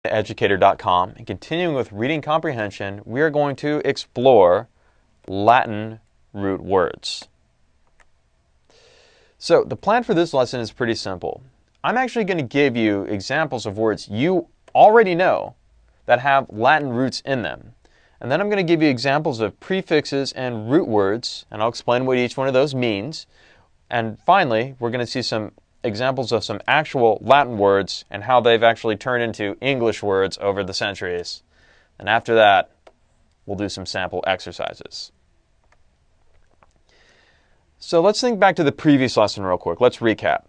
Educator.com, and continuing with reading comprehension, we are going to explore Latin root words. So the plan for this lesson is pretty simple. I'm actually going to give you examples of words you already know that have Latin roots in them. And then I'm going to give you examples of prefixes and root words, and I'll explain what each one of those means. And finally, we're going to see some examples of some actual Latin words and how they've actually turned into English words over the centuries. And after that, we'll do some sample exercises. So let's think back to the previous lesson real quick. Let's recap.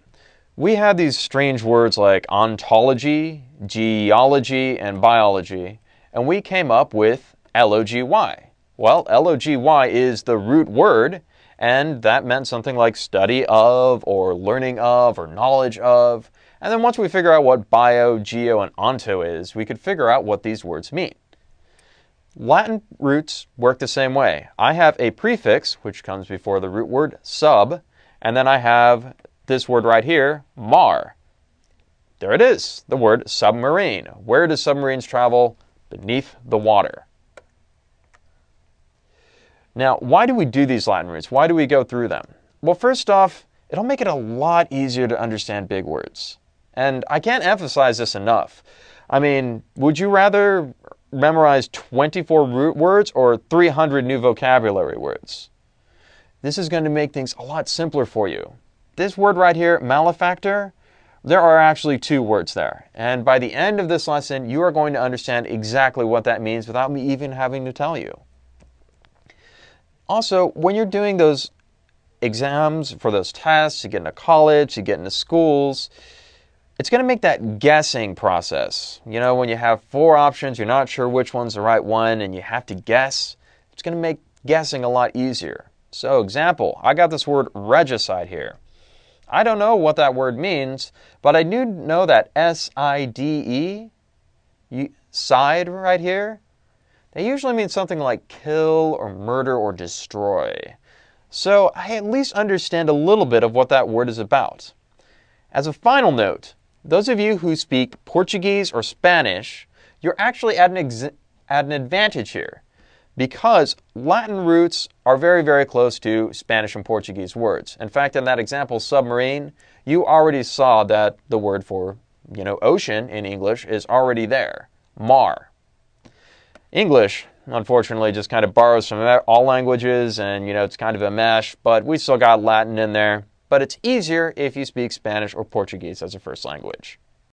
We had these strange words like ontology, geology, and biology, and we came up with L-O-G-Y. Well, L-O-G-Y is the root word, and that meant something like study of, or learning of, or knowledge of. And then once we figure out what bio, geo, and onto is, we could figure out what these words mean. Latin roots work the same way. I have a prefix, which comes before the root word sub, and then I have this word right here, mar. There it is, the word submarine. Where do submarines travel? Beneath the water. Now, why do we do these Latin roots? Why do we go through them? Well, first off, it'll make it a lot easier to understand big words. And I can't emphasize this enough. I mean, would you rather memorize 24 root words or 300 new vocabulary words? This is going to make things a lot simpler for you. This word right here, malefactor, there are actually two words there. And by the end of this lesson, you are going to understand exactly what that means without me even having to tell you. Also, when you're doing those exams for those tests, to get into college, to get into schools, it's going to make that guessing process. You know, when you have 4 options, you're not sure which one's the right one, and you have to guess, it's going to make guessing a lot easier. So, example, I got this word regicide here. I don't know what that word means, but I do know that S-I-D-E, side right here, they usually mean something like kill or murder or destroy. So I at least understand a little bit of what that word is about. As a final note, those of you who speak Portuguese or Spanish, you're actually at an advantage here, because Latin roots are very, very close to Spanish and Portuguese words. In fact, in that example, submarine, you already saw that the word for, ocean in English is already there, mar. English, unfortunately, just kind of borrows from all languages, and it's kind of a mesh, but we still got Latin in there. But it's easier if you speak Spanish or Portuguese as a first language.